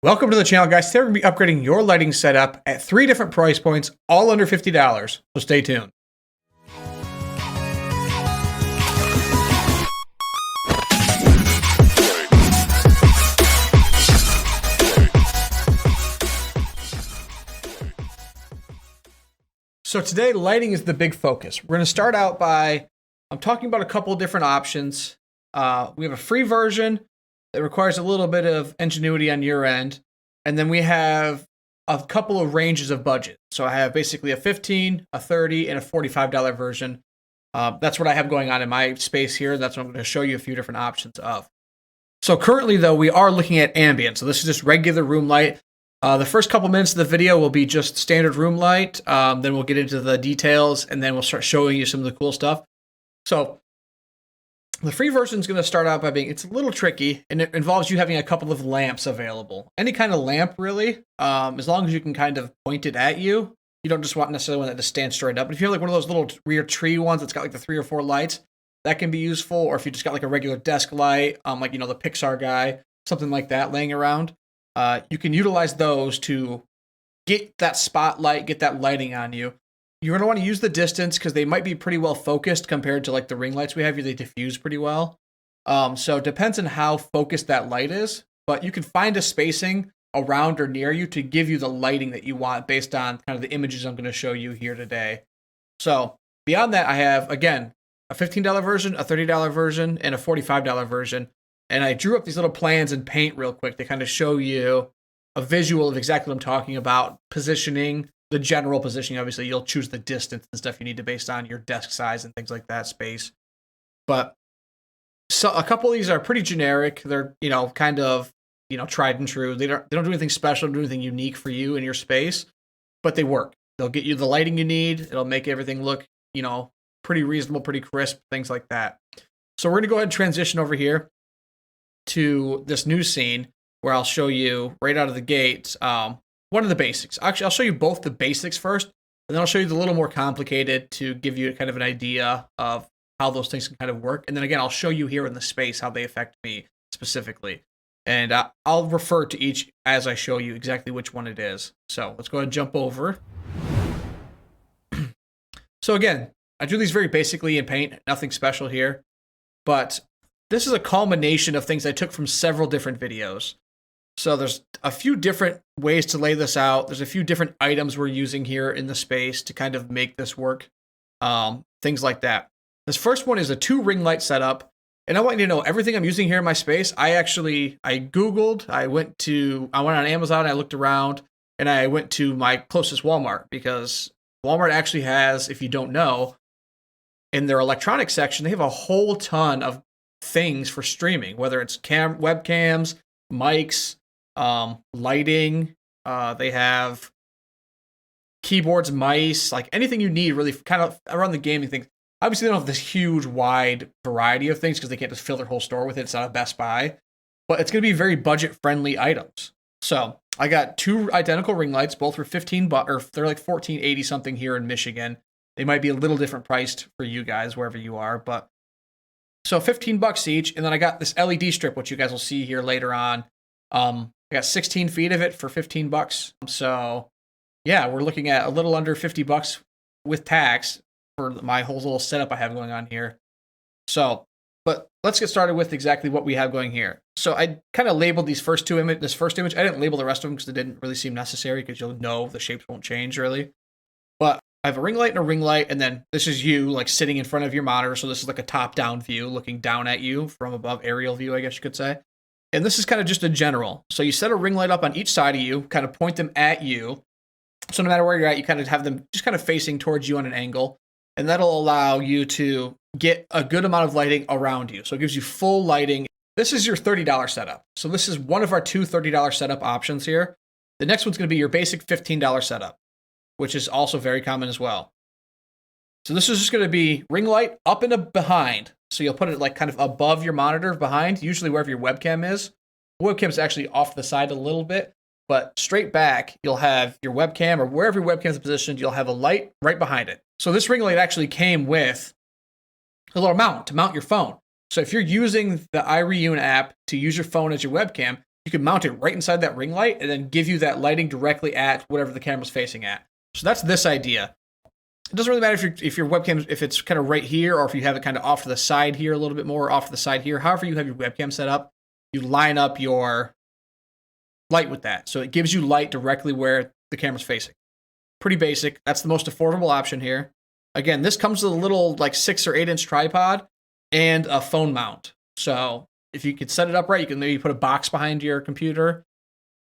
Welcome to the channel, guys. Today we're going to be upgrading your lighting setup at 3 different price points, all under $50. So stay tuned. So today, lighting is the big focus. We're going to start out by, I'm talking about a couple of different options. We have a free version that requires a little bit of ingenuity on your end. And then we have a couple of ranges of budget. So I have basically a $15, a $30, and a $45 version. That's what I have going on in my space here. That's what I'm going to show you a few different options of. So currently, though, we are looking at ambient. So this is just regular room light. The first couple minutes of the video will be just standard room light. Then we'll get into the details, and then we'll start showing you some of the cool stuff. So the free version is going to start out by being, it's a little tricky, and it involves you having a couple of lamps available. Any kind of lamp, really, as long as you can kind of point it at you. You don't just want necessarily one that just stands straight up. But if you have like one of those little rear tree ones that's got like the 3 or 4 lights, that can be useful. Or if you just got like a regular desk light, like, you know, the Pixar guy, something like that laying around, you can utilize those to get that spotlight, get that lighting on you. You're going to want to use the distance because they might be pretty well focused compared to like the ring lights we have here. They diffuse pretty well. So it depends on how focused that light is, but you can find a spacing around or near you to give you the lighting that you want based on kind of the images I'm going to show you here today. So beyond that, I have, again, a $15 version, a $30 version, and a $45 version. And I drew up these little plans in Paint real quick to kind of show you a visual of exactly what I'm talking about, positioning, the general positioning. Obviously, you'll choose the distance and stuff you need to based on your desk size and things like that, space. But so a couple of these are pretty generic. They're, you know, kind of, you know, tried and true. They don't do anything special, don't do anything unique for you in your space, but they work. They'll get you the lighting you need. It'll make everything look, you know, pretty reasonable, pretty crisp, things like that. So we're going to go ahead and transition over here to this new scene where I'll show you right out of the gate one of the basics. Actually, I'll show you both the basics first, and then I'll show you the little more complicated to give you kind of an idea of how those things can kind of work. And then again, I'll show you here in the space how they affect me specifically. And I'll refer to each as I show you exactly which one it is. So let's go ahead and jump over. So again, I do these very basically in Paint, nothing special here. But this is a culmination of things I took from several different videos. So there's a few different ways to lay this out. There's a few different items we're using here in the space to kind of make this work. Things like that. This first one is a 2 ring light setup. And I want you to know everything I'm using here in my space. I Googled, I went on Amazon, I looked around, and I went to my closest Walmart because Walmart actually has, if you don't know, in their electronics section, they have a whole ton of things for streaming, whether it's webcams, mics, lighting, they have keyboards, mice, like anything you need really kind of around the gaming thing. Obviously, they don't have this huge, wide variety of things because they can't just fill their whole store with it. It's not a Best Buy, but it's going to be very budget-friendly items. So I got 2 identical ring lights, both for $15, or they're like $14.80 something here in Michigan. They might be a little different priced for you guys wherever you are, but so $15 each. And then I got this LED strip, which you guys will see here later on. I got 16 feet of it for $15. So yeah, we're looking at a little under $50 with tax for my whole little setup I have going on here. So, but let's get started with exactly what we have going here. So I kind of labeled these first 2 images. This first image, I didn't label the rest of them because it didn't really seem necessary because you'll know the shapes won't change really. But I have a ring light and a ring light, and then this is you like sitting in front of your monitor. So this is like a top-down view looking down at you from above, aerial view, I guess you could say. And this is kind of just a general. So you set a ring light up on each side of you, kind of point them at you. So no matter where you're at, you kind of have them just kind of facing towards you on an angle. And that'll allow you to get a good amount of lighting around you. So it gives you full lighting. This is your $30 setup. So this is one of our 2 $30 setup options here. The next one's going to be your basic $15 setup, which is also very common as well. So this is just going to be ring light up and behind. So you'll put it like kind of above your monitor behind, usually wherever your webcam is. The webcam is actually off the side a little bit, but straight back, you'll have your webcam, or wherever your webcam is positioned, you'll have a light right behind it. So this ring light actually came with a little mount to mount your phone. So if you're using the iReune app to use your phone as your webcam, you can mount it right inside that ring light and then give you that lighting directly at whatever the camera's facing at. So that's this idea. It doesn't really matter if your webcam, if it's kind of right here or if you have it kind of off to the side here a little bit more, off to the side here. However you have your webcam set up, you line up your light with that. So it gives you light directly where the camera's facing. Pretty basic. That's the most affordable option here. Again, this comes with a little like 6 or 8 inch tripod and a phone mount. So if you could set it up right, you can maybe put a box behind your computer,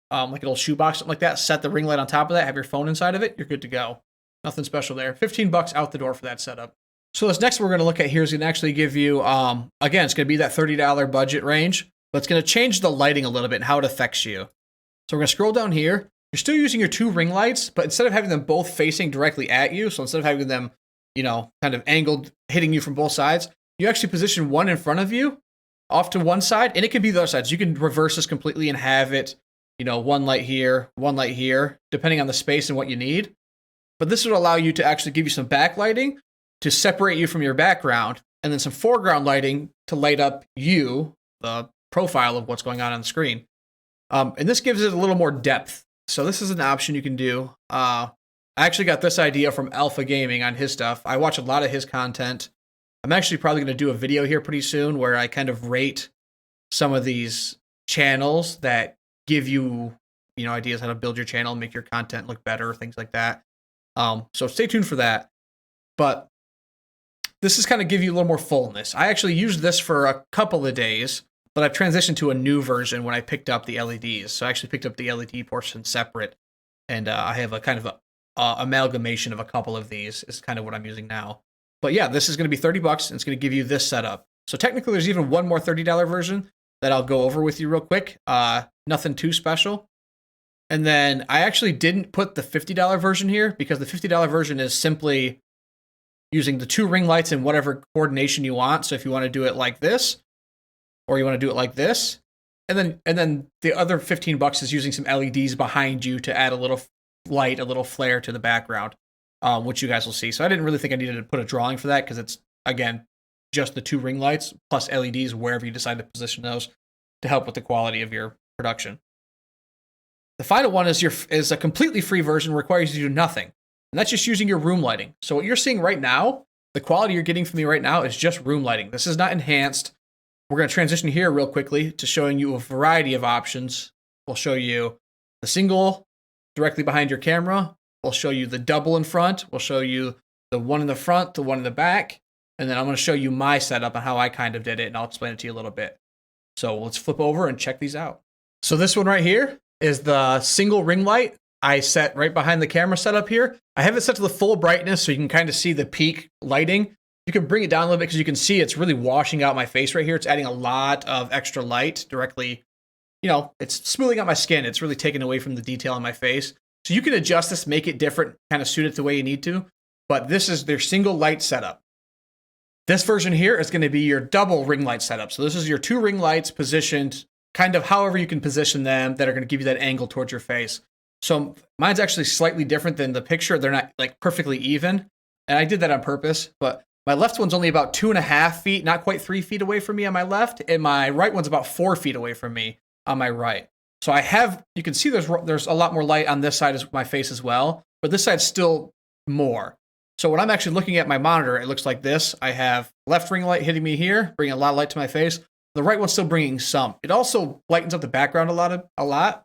like a little shoebox, something like that. Set the ring light on top of that, have your phone inside of it, you're good to go. Nothing special there. $15 out the door for that setup. So this next one we're going to look at here is going to actually give you, again, it's going to be that $30 budget range, but it's going to change the lighting a little bit and how it affects you. So we're going to scroll down here. You're still using your 2 ring lights, but instead of having them both facing directly at you, so instead of having them, kind of angled, hitting you from both sides, you actually position one in front of you, off to one side, and it can be the other side. So you can reverse this completely and have it, one light here, depending on the space and what you need. But this would allow you to actually give you some backlighting to separate you from your background, and then some foreground lighting to light up you, the profile of what's going on the screen. And this gives it a little more depth. So this is an option you can do. I actually got this idea from Alpha Gaming on his stuff. I watch a lot of his content. I'm actually probably going to do a video here pretty soon where I kind of rate some of these channels that give you, ideas how to build your channel, make your content look better, things like that. So stay tuned for that. But this is kind of give you a little more fullness. I actually used this for a couple of days, but I've transitioned to a new version when I picked up the LEDs. So I actually picked up the LED portion separate, and I have a kind of amalgamation of a couple of these is kind of what I'm using now. But yeah, this is going to be $30 and it's going to give you this setup. So technically there's even one more $30 version that I'll go over with you real quick. Nothing too special. And then I actually didn't put the $50 version here because the $50 version is simply using the 2 ring lights in whatever coordination you want. So if you want to do it like this, or you want to do it like this, and then the other $15 is using some LEDs behind you to add a little light, a little flare to the background, which you guys will see. So I didn't really think I needed to put a drawing for that because it's, again, just the 2 ring lights plus LEDs wherever you decide to position those to help with the quality of your production. The final one is a completely free version, requires you to do nothing. And that's just using your room lighting. So what you're seeing right now, the quality you're getting from me right now is just room lighting. This is not enhanced. We're going to transition here real quickly to showing you a variety of options. We'll show you the single directly behind your camera. We'll show you the double in front. We'll show you the one in the front, the one in the back. And then I'm going to show you my setup and how I kind of did it, and I'll explain it to you a little bit. So let's flip over and check these out. So this one right here is the single ring light I set right behind the camera setup here. I have it set to the full brightness so you can kind of see the peak lighting. You can bring it down a little bit because you can see it's really washing out my face right here. It's adding a lot of extra light directly. It's smoothing out my skin. It's really taking away from the detail on my face. So you can adjust this, make it different, kind of suit it the way you need to. But this is their single light setup. This version here is going to be your double ring light setup. So this is your 2 ring lights positioned kind of however you can position them that are going to give you that angle towards your face. So mine's actually slightly different than the picture. They're not like perfectly even. And I did that on purpose, but my left one's only about 2.5 feet, not quite 3 feet away from me on my left. And my right one's about 4 feet away from me on my right. So you can see there's a lot more light on this side of my face as well, but this side's still more. So when I'm actually looking at my monitor, it looks like this. I have left ring light hitting me here, bringing a lot of light to my face. The right one's still bringing some. It also lightens up the background a lot.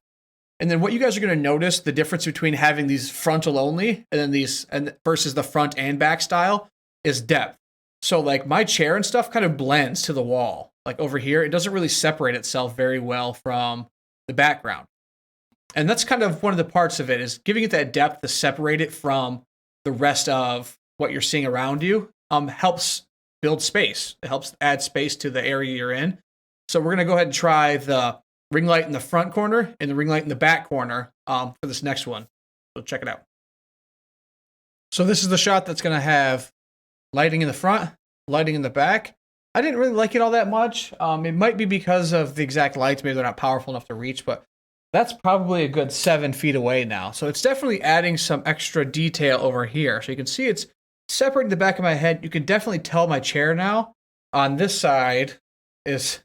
And then what you guys are going to notice, the difference between having these frontal only and then versus the front and back style is depth. So like my chair and stuff kind of blends to the wall. Like over here, it doesn't really separate itself very well from the background. And that's kind of one of the parts of it, is giving it that depth to separate it from the rest of what you're seeing around you. Helps build space. It helps add space to the area you're in. So we're going to go ahead and try the ring light in the front corner and the ring light in the back corner for this next one. So check it out. So this is the shot that's going to have lighting in the front, lighting in the back. I didn't really like it all that much. It might be because of the exact lights. Maybe they're not powerful enough to reach, but that's probably a good 7 feet away now. So it's definitely adding some extra detail over here. So you can see it's separating the back of my head. You can definitely tell my chair now on this side is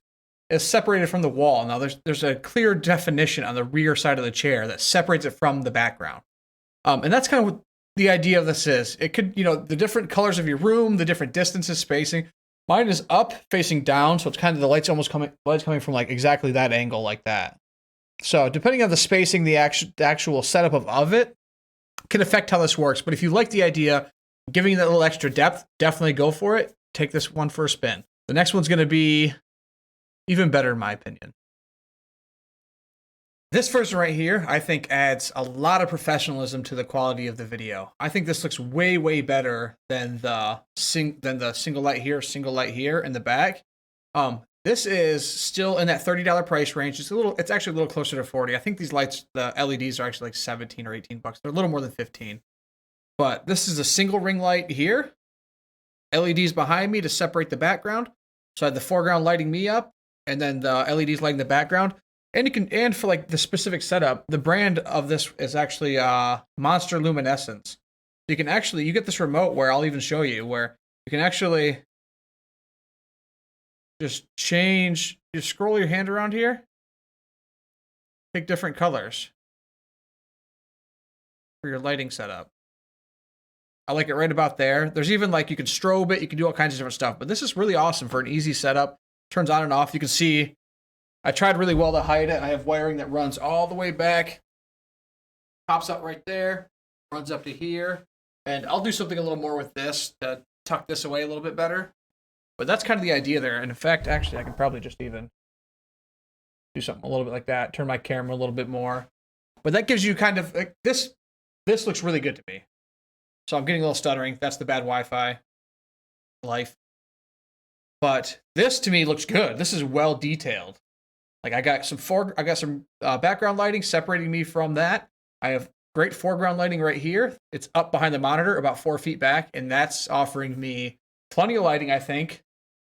is separated from the wall. Now there's a clear definition on the rear side of the chair that separates it from the background. And that's kind of what the idea of this is. It could, the different colors of your room, the different distances, spacing. Mine is up facing down, so it's kind of the lights coming from like exactly that angle like that. So depending on the spacing, the actual setup of it can affect how this works. But if you like the idea, giving that little extra depth, definitely go for it. Take this one for a spin. The next one's going to be even better in my opinion. This version right here, I think adds a lot of professionalism to the quality of the video. I think this looks way, way better than the single light here in the back. This is still in that $30 price range. It's actually a little closer to 40. I think these lights, the LEDs are actually like 17 or 18 bucks. They're a little more than 15. But this is a single ring light here. LEDs behind me to separate the background. So I have the foreground lighting me up, and then the LEDs lighting the background. And for like the specific setup, the brand of this is actually Monster Luminescence. You get this remote where I'll even show you where you can actually just scroll your hand around here, pick different colors for your lighting setup. I like it right about there. There's even like you can strobe it, you can do all kinds of different stuff, but this is really awesome for an easy setup. Turns on and off. You can see I tried really well to hide it. I have wiring that runs all the way back, pops up right there, runs up to here, and I'll do something a little more with this to tuck this away a little bit better. But that's kind of the idea there. And in fact, actually, I can probably just even do something a little bit like that, turn my camera a little bit more. But that gives you kind of, like, this looks really good to me. So I'm getting a little stuttering. That's the bad Wi-Fi life. But this, to me, looks good. This is well detailed. Like I got some background lighting separating me from that. I have great foreground lighting right here. It's up behind the monitor about 4 feet back, and that's offering me plenty of lighting, I think.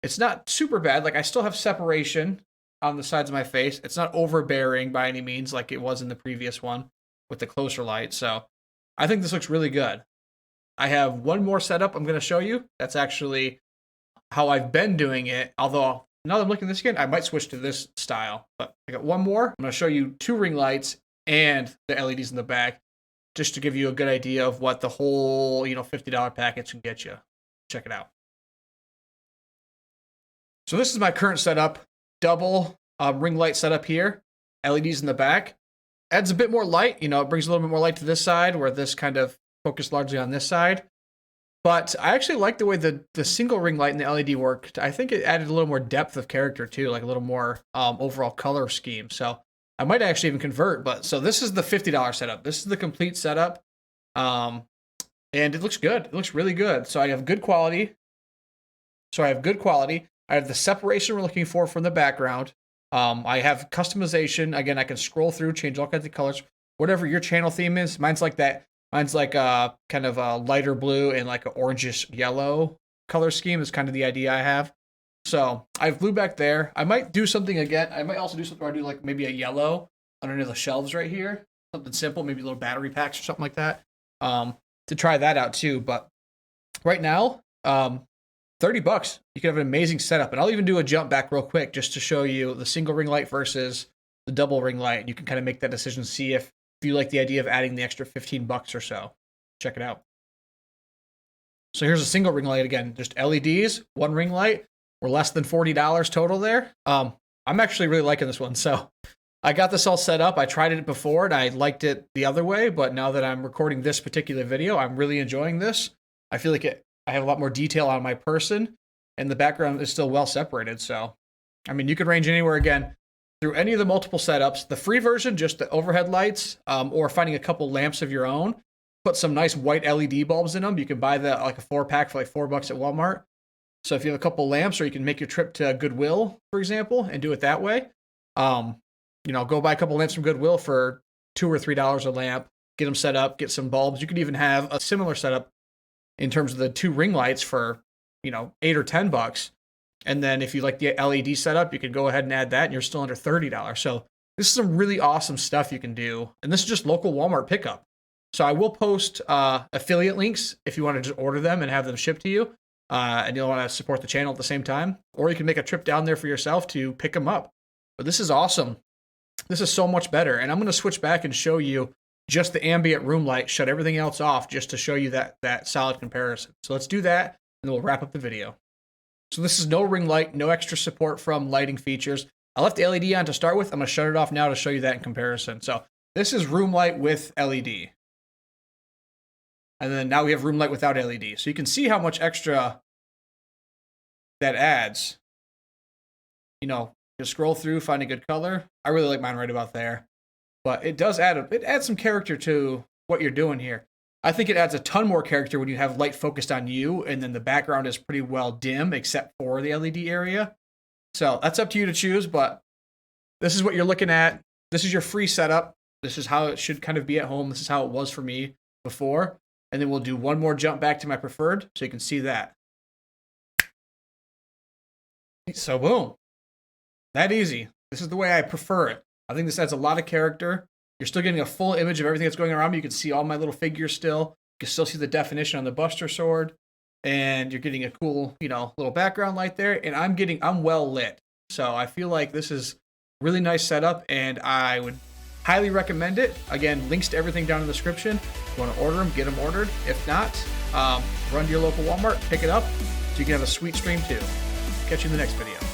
It's not super bad. Like I still have separation on the sides of my face. It's not overbearing by any means like it was in the previous one with the closer light. So I think this looks really good. I have one more setup I'm going to show you. That's actually how I've been doing it, although now that I'm looking at this again, I might switch to this style. But I got one more. I'm going to show you 2 ring lights and the LEDs in the back, just to give you a good idea of what the whole, $50 package can get you. Check it out. So this is my current setup. Double ring light setup here. LEDs in the back. Adds a bit more light. It brings a little bit more light to this side, where this kind of focused largely on this side. But I actually like the way the single ring light and the LED worked. I think it added a little more depth of character too, like a little more overall color scheme. So I might actually even convert. But so this is the $50 setup. This is the complete setup. And it looks good. It looks really good. So I have good quality. I have the separation we're looking for from the background. I have customization. Again, I can scroll through, change all kinds of colors. Whatever your channel theme is. Mine's like that. Mine's like a kind of a lighter blue and like an orangish yellow color scheme is kind of the idea I have. So I have blue back there. I might do something again. I might also do something where I do like maybe a yellow underneath the shelves right here. Something simple, maybe little battery packs or something like that. To try that out too. But right now, $30, you can have an amazing setup. And I'll even do a jump back real quick just to show you the single ring light versus the double ring light. You can kind of make that decision, see if you like the idea of adding the extra $15 or so. Check it out. So here's a single ring light again, just LEDs, 1 ring light. We're less than $40 total there. I'm actually really liking this one. So I got this all set up. I tried it before and I liked it the other way, but now that I'm recording this particular video, I'm really enjoying this. I feel like I have a lot more detail on my person, and the background is still well separated. So, I mean, you could range anywhere again through any of the multiple setups. The free version, just the overhead lights, or finding a couple lamps of your own. Put some nice white LED bulbs in them. You can buy like a 4-pack for like $4 at Walmart. So if you have a couple lamps, or you can make your trip to Goodwill, for example, and do it that way. Go buy a couple lamps from Goodwill for $2 or $3 a lamp. Get them set up, get some bulbs. You could even have a similar setup in terms of the 2 ring lights for, $8 or $10. And then if you like the LED setup, you can go ahead and add that, and you're still under $30. So this is some really awesome stuff you can do. And this is just local Walmart pickup. So I will post affiliate links if you want to just order them and have them shipped to you. and you'll want to support the channel at the same time, or you can make a trip down there for yourself to pick them up. But this is awesome. This is so much better. And I'm going to switch back and show you just the ambient room light, shut everything else off just to show you that solid comparison. So let's do that, and then we'll wrap up the video. So this is no ring light, no extra support from lighting features. I left the LED on to start with. I'm going to shut it off now to show you that in comparison. So this is room light with LED. And then now we have room light without LED. So you can see how much extra that adds. You know, just scroll through, find a good color. I really like mine right about there. But it does add some character to what you're doing here. I think it adds a ton more character when you have light focused on you, and then the background is pretty well dim except for the LED area. So that's up to you to choose, but this is what you're looking at. This is your free setup. This is how it should kind of be at home. This is how it was for me before. And then we'll do one more jump back to my preferred so you can see that. So boom. That easy. This is the way I prefer it. I think this adds a lot of character. You're still getting a full image of everything that's going around me. You can see all my little figures still. You can still see the definition on the Buster Sword. And you're getting a cool, you know, little background light there. And I'm well lit. So I feel like this is really nice setup, and I would highly recommend it. Again, links to everything down in the description. If you want to order them, get them ordered. If not, run to your local Walmart, pick it up, so you can have a sweet stream too. Catch you in the next video.